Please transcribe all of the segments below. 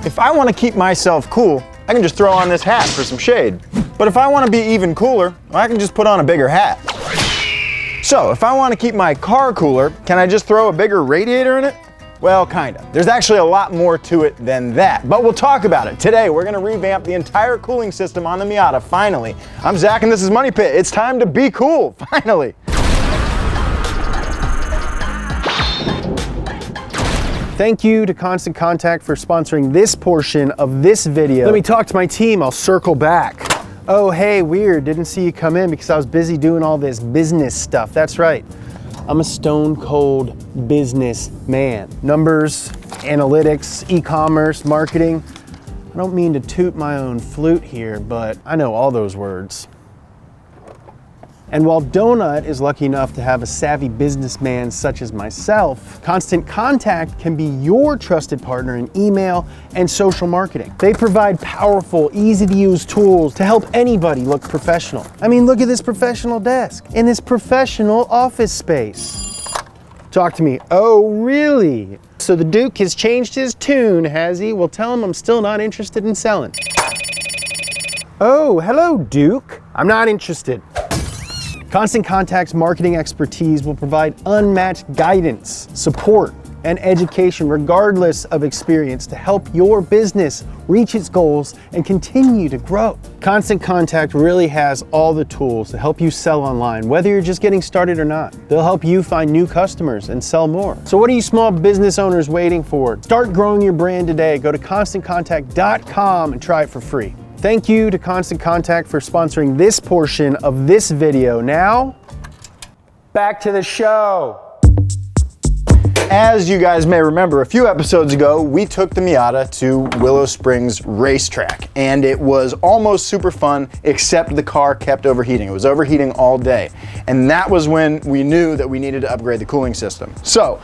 If I want to keep myself cool, I can just throw on this hat for some shade. But if I want to be even cooler, I can just put on a bigger hat. So if I want to keep my car cooler, can I just throw a bigger radiator in it? Well, kinda. There's actually a lot more to it than that, but we'll talk about it. Today, we're gonna revamp the entire cooling system on the Miata, finally. I'm Zach and this is Money Pit. It's time to be cool, finally. Thank you to Constant Contact for sponsoring this portion of this video. Let me talk to my team, I'll circle back. Oh, hey, weird, didn't see you come in because I was busy doing all this business stuff. That's right, I'm a stone cold business man. Numbers, analytics, e-commerce, marketing. I don't mean to toot my own flute here, but I know all those words. And while Donut is lucky enough to have a savvy businessman such as myself, Constant Contact can be your trusted partner in email and social marketing. They provide powerful, easy-to-use tools to help anybody look professional. I mean, look at this professional desk in this professional office space. Talk to me. Oh, really? So the Duke has changed his tune, has he? Well, tell him I'm still not interested in selling. Oh, hello, Duke. I'm not interested. Constant Contact's marketing expertise will provide unmatched guidance, support, and education regardless of experience to help your business reach its goals and continue to grow. Constant Contact really has all the tools to help you sell online, whether you're just getting started or not. They'll help you find new customers and sell more. So what are you small business owners waiting for? Start growing your brand today. Go to ConstantContact.com and try it for free. Thank you to Constant Contact for sponsoring this portion of this video. Now, back to the show. As you guys may remember, a few episodes ago, we took the Miata to Willow Springs racetrack, and it was almost super fun, except the car kept overheating. It was overheating all day. And that was when we knew that we needed to upgrade the cooling system. So,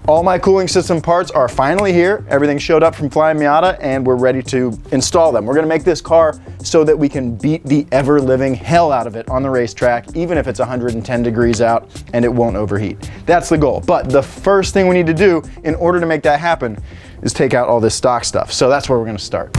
all my cooling system parts are finally here. Everything showed up from Flyin Miata, and we're ready to install them. We're gonna make this car so that we can beat the ever-living hell out of it on the racetrack, even if it's 110 degrees out and it won't overheat. That's the goal. But the first thing we need to do in order to make that happen is take out all this stock stuff. So that's where we're gonna start.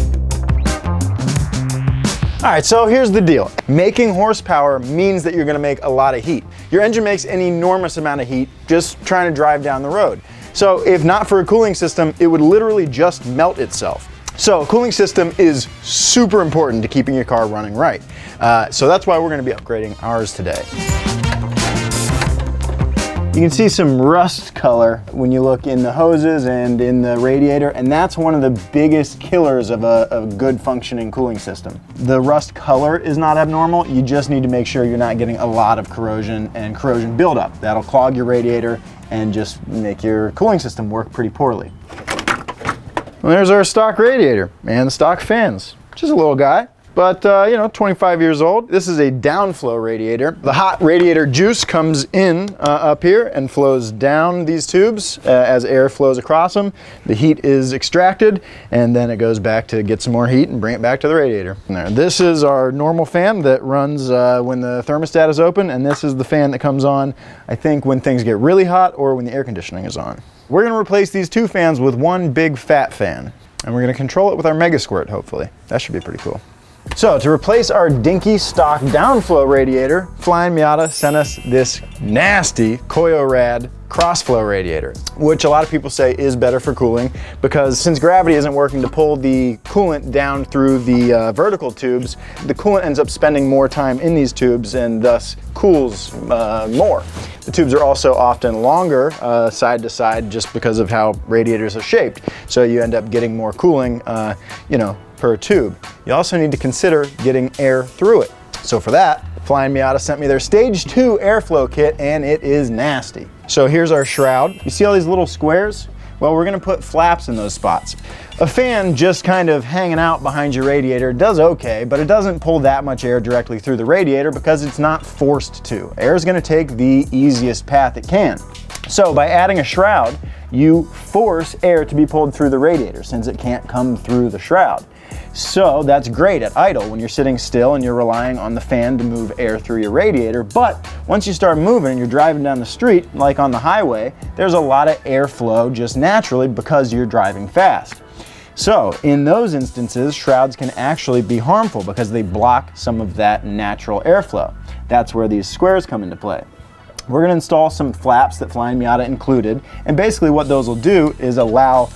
All right, so here's the deal. Making horsepower means that you're gonna make a lot of heat. Your engine makes an enormous amount of heat just trying to drive down the road. So if not for a cooling system, it would literally just melt itself. So a cooling system is super important to keeping your car running right. So that's why we're gonna be upgrading ours today. You can see some rust color when you look in the hoses and in the radiator, and that's one of the biggest killers of a good functioning cooling system. The rust color is not abnormal, you just need to make sure you're not getting a lot of corrosion and corrosion buildup. That'll clog your radiator and just make your cooling system work pretty poorly. Well, there's our stock radiator and the stock fans. Just a little guy. But, you know, 25 years old. This is a downflow radiator. The hot radiator juice comes in up here and flows down these tubes as air flows across them. The heat is extracted, and then it goes back to get some more heat and bring it back to the radiator. There. This is our normal fan that runs when the thermostat is open, and this is the fan that comes on, I think, when things get really hot or when the air conditioning is on. We're gonna replace these two fans with one big fat fan, and we're gonna control it with our Mega Squirt, hopefully. That should be pretty cool. So to replace our dinky stock downflow radiator, Flyin Miata sent us this nasty Koyorad crossflow radiator, which a lot of people say is better for cooling because since gravity isn't working to pull the coolant down through the vertical tubes, the coolant ends up spending more time in these tubes and thus cools more. The tubes are also often longer side to side just because of how radiators are shaped, so you end up getting more cooling, you know, per tube. You also need to consider getting air through it. So for that, Flyin Miata sent me their Stage 2 airflow kit, and it is nasty. So here's our shroud. You see all these little squares? Well, we're gonna put flaps in those spots. A fan just kind of hanging out behind your radiator does okay, but it doesn't pull that much air directly through the radiator because it's not forced to. Air is gonna take the easiest path it can. So by adding a shroud, you force air to be pulled through the radiator since it can't come through the shroud. So that's great at idle when you're sitting still and you're relying on the fan to move air through your radiator. But once you start moving and you're driving down the street, like on the highway, there's a lot of airflow just naturally because you're driving fast. So in those instances, shrouds can actually be harmful because they block some of that natural airflow. That's where these squares come into play. We're going to install some flaps that Flyin Miata included, and basically what those will do is allow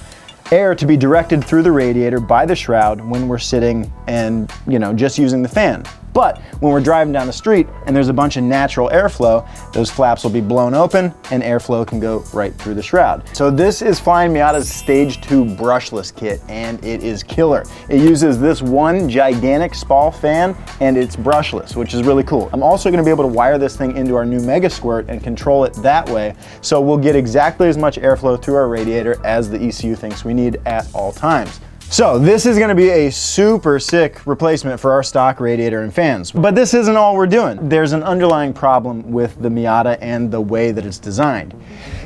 air to be directed through the radiator by the shroud when we're sitting and, just using the fan. But when we're driving down the street and there's a bunch of natural airflow, those flaps will be blown open and airflow can go right through the shroud. So this is Flyin Miata's Stage 2 brushless kit, and it is killer. It uses this one gigantic SPAL fan and it's brushless, which is really cool. I'm also gonna be able to wire this thing into our new Mega Squirt and control it that way, so we'll get exactly as much airflow through our radiator as the ECU thinks we need at all times. So this is gonna be a super sick replacement for our stock radiator and fans. But this isn't all we're doing. There's an underlying problem with the Miata and the way that it's designed.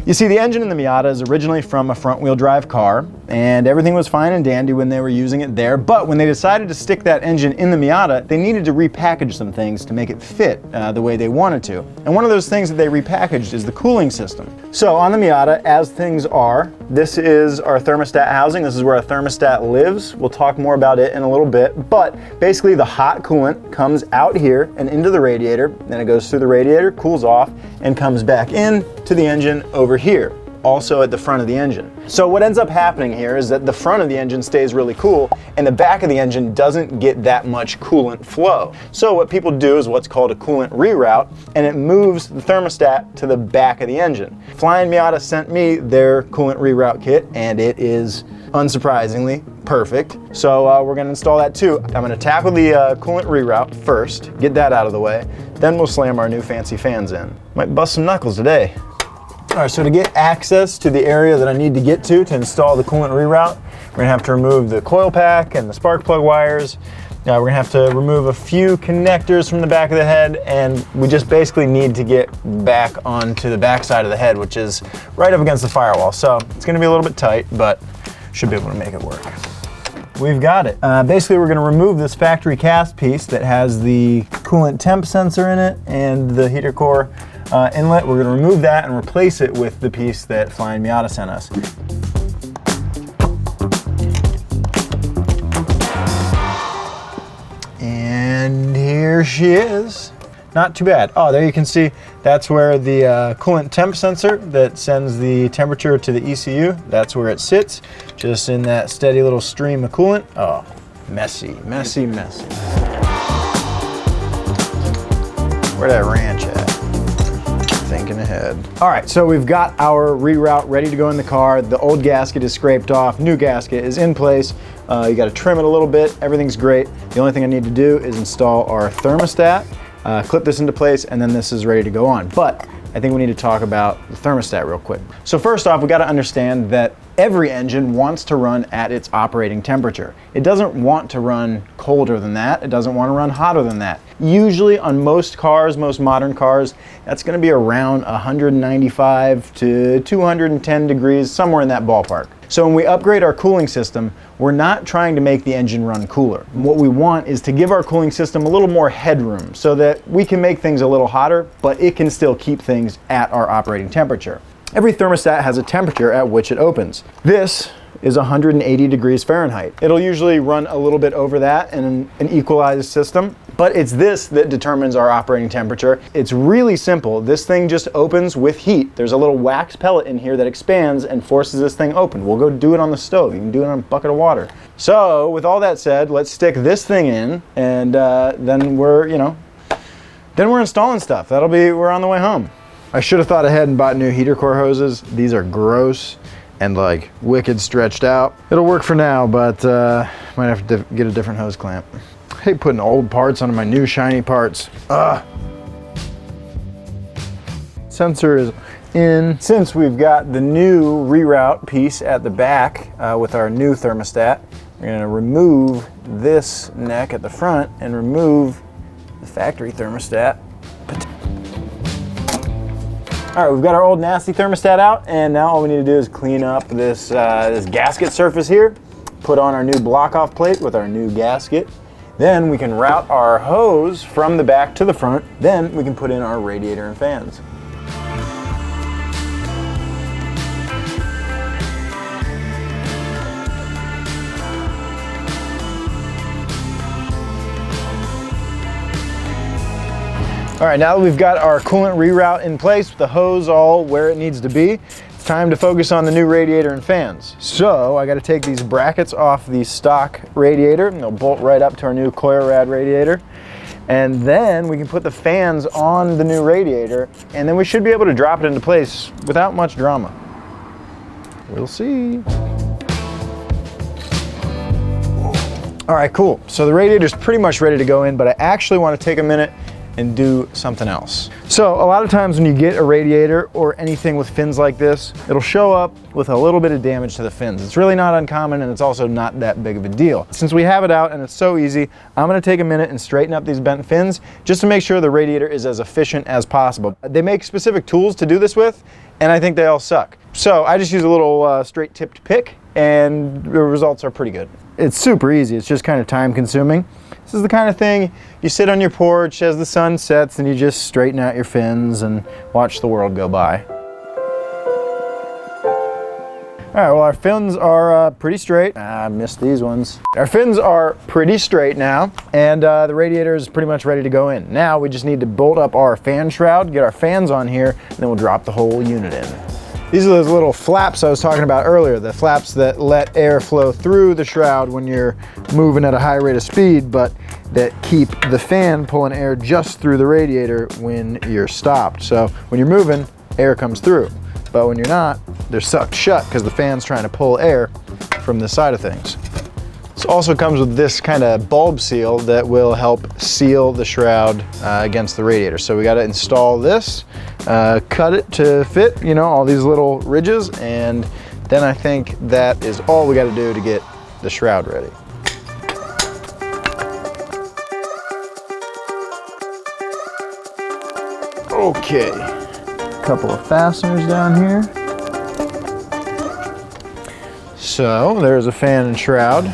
You see, the engine in the Miata is originally from a front-wheel drive car, and everything was fine and dandy when they were using it there, but when they decided to stick that engine in the Miata, they needed to repackage some things to make it fit the way they wanted to. And one of those things that they repackaged is the cooling system. So on the Miata, as things are, this is our thermostat housing. This is where our thermostat lives. We'll talk more about it in a little bit, but basically the hot coolant comes out here and into the radiator, then it goes through the radiator, cools off, and comes back in to the engine over here, also at the front of the engine. So what ends up happening here is that the front of the engine stays really cool and the back of the engine doesn't get that much coolant flow. So what people do is what's called a coolant reroute, and it moves the thermostat to the back of the engine. Flyin Miata sent me their coolant reroute kit, and it is unsurprisingly perfect. So we're gonna install that too. I'm gonna tackle the coolant reroute first, get that out of the way, then we'll slam our new fancy fans in. Might bust some knuckles today. All right, so to get access to the area that I need to get to install the coolant reroute, we're gonna have to remove the coil pack and the spark plug wires. We're gonna have to remove a few connectors from the back of the head, and we just basically need to get back onto the back side of the head, which is right up against the firewall. So it's gonna be a little bit tight, but should be able to make it work. We've got it. Basically, we're gonna remove this factory cast piece that has the coolant temp sensor in it and the heater core inlet. We're gonna remove that and replace it with the piece that Flyin Miata sent us. And here she is. Not too bad. Oh, there you can see, that's where the coolant temp sensor that sends the temperature to the ECU, that's where it sits, just in that steady little stream of coolant. Oh, messy, messy, messy. Where that wrench at? Thinking ahead. All right, so we've got our reroute ready to go in the car. The old gasket is scraped off, new gasket is in place. You gotta trim it a little bit, everything's great. The only thing I need to do is install our thermostat, clip this into place, and then this is ready to go on. But I think we need to talk about the thermostat real quick. So first off, we gotta understand that every engine wants to run at its operating temperature. It doesn't want to run colder than that. It doesn't want to run hotter than that. Usually on most cars, most modern cars, that's gonna be around 195 to 210 degrees, somewhere in that ballpark. So when we upgrade our cooling system, we're not trying to make the engine run cooler. What we want is to give our cooling system a little more headroom so that we can make things a little hotter, but it can still keep things at our operating temperature. Every thermostat has a temperature at which it opens. This is 180 degrees Fahrenheit. It'll usually run a little bit over that in an equalized system, but it's this that determines our operating temperature. It's really simple. This thing just opens with heat. There's a little wax pellet in here that expands and forces this thing open. We'll go do it on the stove. You can do it on a bucket of water. So with all that said, let's stick this thing in, and then we're installing stuff. We're on the way home. I should have thought ahead and bought new heater core hoses. These are gross and like wicked stretched out. It'll work for now, but might have to get a different hose clamp. I hate putting old parts onto my new shiny parts. Sensor is in. Since we've got the new reroute piece at the back with our new thermostat, we're gonna remove this neck at the front and remove the factory thermostat. All right, we've got our old nasty thermostat out, and now all we need to do is clean up this gasket surface here, put on our new block-off plate with our new gasket. Then we can route our hose from the back to the front. Then we can put in our radiator and fans. All right, now that we've got our coolant reroute in place, with the hose all where it needs to be, it's time to focus on the new radiator and fans. So I got to take these brackets off the stock radiator, and they'll bolt right up to our new Rad radiator. And then we can put the fans on the new radiator, and then we should be able to drop it into place without much drama. We'll see. All right, cool. So the radiator's pretty much ready to go in, but I actually want to take a minute and do something else. So a lot of times when you get a radiator or anything with fins like this, it'll show up with a little bit of damage to the fins. It's really not uncommon, and it's also not that big of a deal. Since we have it out and it's so easy, I'm gonna take a minute and straighten up these bent fins just to make sure the radiator is as efficient as possible. They make specific tools to do this with, and I think they all suck. So I just use a little straight tipped pick, and the results are pretty good. It's super easy, it's just kind of time consuming. This is the kind of thing you sit on your porch as the sun sets and you just straighten out your fins and watch the world go by. All right, well, our fins are pretty straight. I missed these ones. Our fins are pretty straight now, and the radiator is pretty much ready to go in. Now we just need to bolt up our fan shroud, get our fans on here, and then we'll drop the whole unit in. These are those little flaps I was talking about earlier, the flaps that let air flow through the shroud when you're moving at a high rate of speed, but that keep the fan pulling air just through the radiator when you're stopped. So when you're moving, air comes through. But when you're not, they're sucked shut because the fan's trying to pull air from the side of things. This also comes with this kind of bulb seal that will help seal the shroud against the radiator. So we got to install this, cut it to fit, you know, all these little ridges, and then I think that is all we got to do to get the shroud ready. Okay, a couple of fasteners down here. So there's a fan and shroud.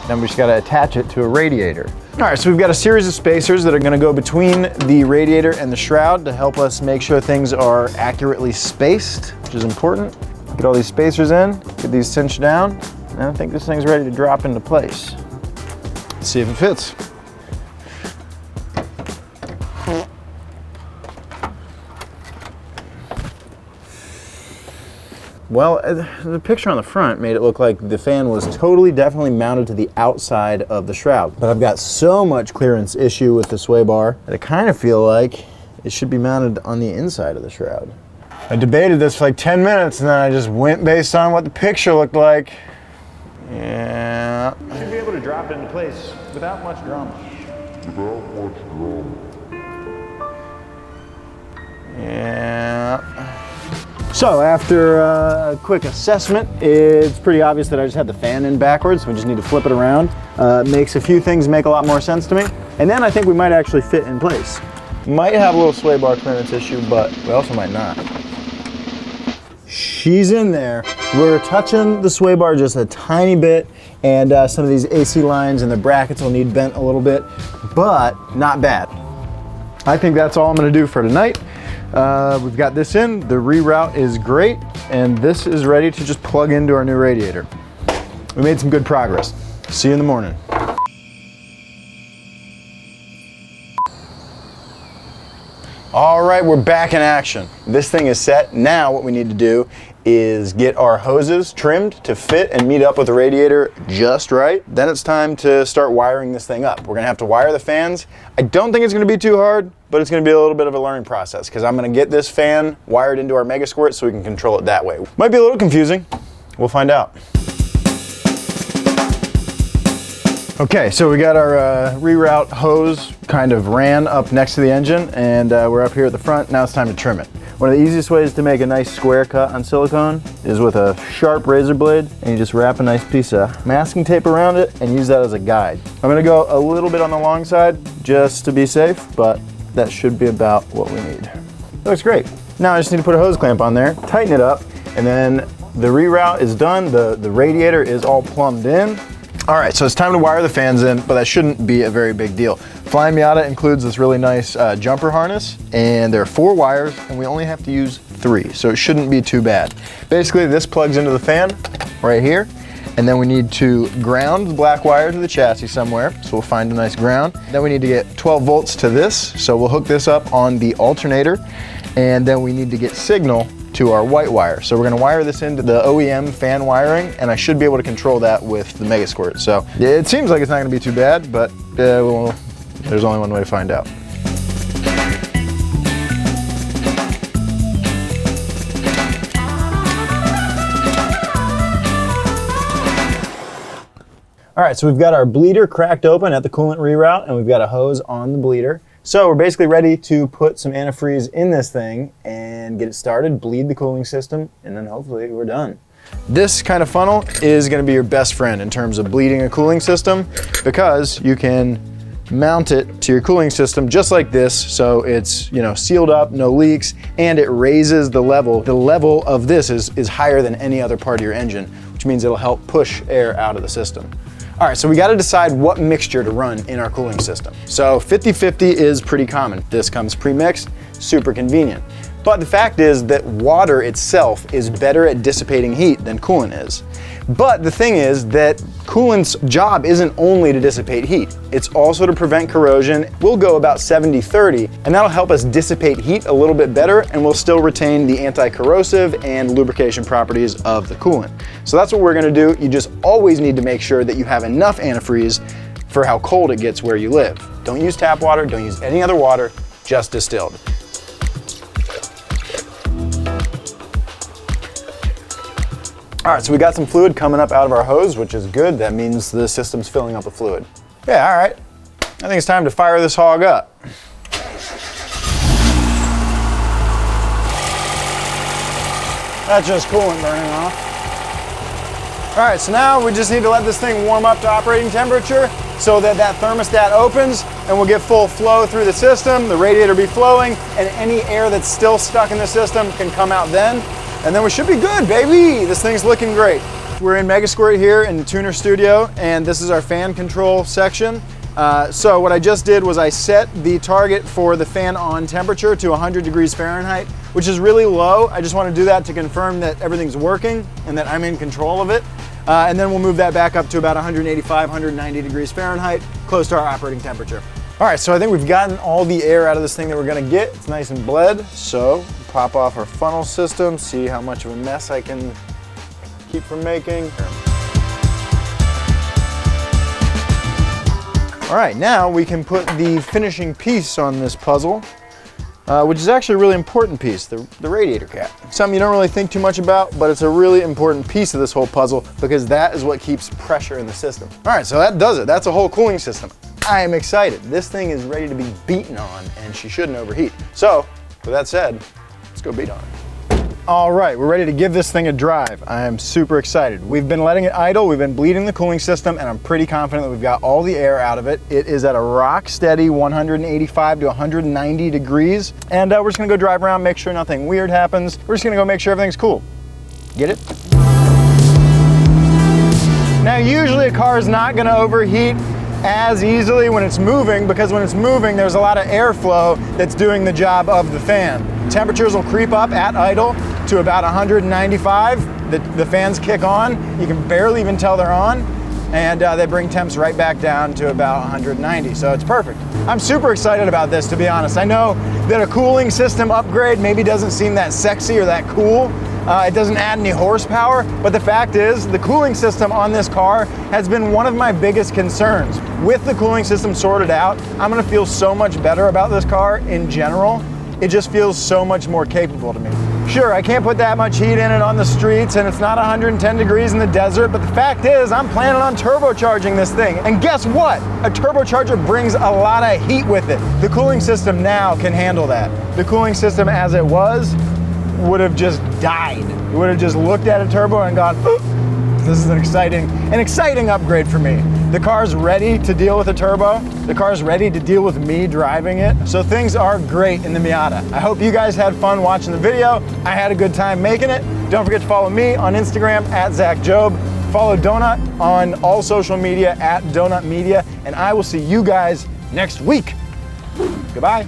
Then we just got to attach it to a radiator. All right, so we've got a series of spacers that are going to go between the radiator and the shroud to help us make sure things are accurately spaced, which is important. Get all these spacers in, get these cinched down, and I think this thing's ready to drop into place. Let's see if it fits. Well, the picture on the front made it look like the fan was definitely mounted to the outside of the shroud. But I've got so much clearance issue with the sway bar that I kind of feel like it should be mounted on the inside of the shroud. I debated this for like 10 minutes and then I just went based on what the picture looked like. Yeah. You should be able to drop it into place without much drama. Yeah. So after a quick assessment, it's pretty obvious that I just had the fan in backwards. We just need to flip it around. Makes a few things make a lot more sense to me. And then I think we might actually fit in place. Might have a little sway bar clearance issue, but we also might not. She's in there. We're touching the sway bar just a tiny bit, and some of these AC lines and the brackets will need bent a little bit, but not bad. I think that's all I'm gonna do for tonight. We've got this in, the reroute is great, and this is ready to just plug into our new radiator. We made some good progress. See you in the morning. All right, we're back in action. This thing is set. Now what we need to do is get our hoses trimmed to fit and meet up with the radiator just right. Then it's time to start wiring this thing up. We're gonna have to wire the fans. I don't think it's gonna be too hard, but it's gonna be a little bit of a learning process because I'm gonna get this fan wired into our Mega Squirt so we can control it that way. Might be a little confusing. We'll find out. Okay, so we got our reroute hose kind of ran up next to the engine, and we're up here at the front. Now it's time to trim it. One of the easiest ways to make a nice square cut on silicone is with a sharp razor blade, and you just wrap a nice piece of masking tape around it and use that as a guide. I'm gonna go a little bit on the long side just to be safe, but that should be about what we need. That looks great. Now I just need to put a hose clamp on there, tighten it up, and then the reroute is done. The radiator is all plumbed in. All right, so it's time to wire the fans in, but that shouldn't be a very big deal. Flyin Miata includes this really nice jumper harness, and there are 4 wires, and we only have to use 3, so it shouldn't be too bad. Basically, this plugs into the fan right here, And then we need to ground the black wire to the chassis somewhere. So we'll find a nice ground. Then we need to get 12 volts to this. So we'll hook this up on the alternator. And then we need to get signal to our white wire. So we're gonna wire this into the OEM fan wiring, and I should be able to control that with the Mega Squirt. So it seems like it's not gonna be too bad, but well, there's only one way to find out. All right, so we've got our bleeder cracked open at the coolant reroute, and we've got a hose on the bleeder. So we're basically ready to put some antifreeze in this thing and get it started, bleed the cooling system, and then hopefully we're done. This kind of funnel is gonna be your best friend in terms of bleeding a cooling system, because you can mount it to your cooling system just like this, so it's, you know, sealed up, no leaks, and it raises the level. The level of this is higher than any other part of your engine, which means it'll help push air out of the system. All right, so we gotta decide what mixture to run in our cooling system. So 50-50 is pretty common. This comes pre-mixed, super convenient. But the fact is that water itself is better at dissipating heat than coolant is. But the thing is that coolant's job isn't only to dissipate heat, it's also to prevent corrosion. We'll go about 70-30, and that'll help us dissipate heat a little bit better, and we'll still retain the anti-corrosive and lubrication properties of the coolant. So that's what we're gonna do. You just always need to make sure that you have enough antifreeze for how cold it gets where you live. Don't use tap water, don't use any other water, just distilled. All right, so we got some fluid coming up out of our hose, which is good. That means the system's filling up with fluid. Yeah, all right. I think it's time to fire this hog up. That's just coolant burning off. All right, so now we just need to let this thing warm up to operating temperature so that that thermostat opens and we'll get full flow through the system, the radiator be flowing, and any air that's still stuck in the system can come out then. And then we should be good, baby. This thing's looking great. We're in Mega Squirt here in the tuner studio, and this is our fan control section. So what I just did was I set the target for the fan on temperature to 100 degrees Fahrenheit, which is really low. I just want to do that to confirm that everything's working and that I'm in control of it. And then we'll move that back up to about 185, 190 degrees Fahrenheit, close to our operating temperature. All right, so I think we've gotten all the air out of this thing that we're gonna get. It's nice and bled, so pop off our funnel system, see how much of a mess I can keep from making. All right, now we can put the finishing piece on this puzzle, which is actually a really important piece, the radiator cap. Something you don't really think too much about, but it's a really important piece of this whole puzzle because that is what keeps pressure in the system. All right, so that does it. That's a whole cooling system. I am excited. This thing is ready to be beaten on, and she shouldn't overheat. So, with that said, let's go beat on it. All right, we're ready to give this thing a drive. I am super excited. We've been letting it idle, we've been bleeding the cooling system, and I'm pretty confident that we've got all the air out of it. It is at a rock steady 185 to 190 degrees, and we're just gonna go drive around, make sure nothing weird happens. We're just gonna go make sure everything's cool. Get it? Now, usually a car is not gonna overheat as easily when it's moving, because when it's moving there's a lot of airflow that's doing the job of the fan. Temperatures will creep up at idle to about 195. The fans kick on, you can barely even tell they're on, and they bring temps right back down to about 190, so it's perfect. I'm super excited about this, to be honest. I know that a cooling system upgrade maybe doesn't seem that sexy or that cool. It doesn't add any horsepower, but the fact is the cooling system on this car has been one of my biggest concerns. With the cooling system sorted out, I'm gonna feel so much better about this car in general. It just feels so much more capable to me. Sure, I can't put that much heat in it on the streets, and it's not 110 degrees in the desert, but the fact is I'm planning on turbocharging this thing. And guess what? A turbocharger brings a lot of heat with it. The cooling system now can handle that. The cooling system as it was would have just died. You would have just looked at a turbo and gone, oop, this is an exciting upgrade for me. The car's ready to deal with a turbo. The car's ready to deal with me driving it. So things are great in the Miata. I hope you guys had fun watching the video. I had a good time making it. Don't forget to follow me on Instagram at Zach Job. Follow Donut on all social media at Donut Media, and I will see you guys next week. Goodbye.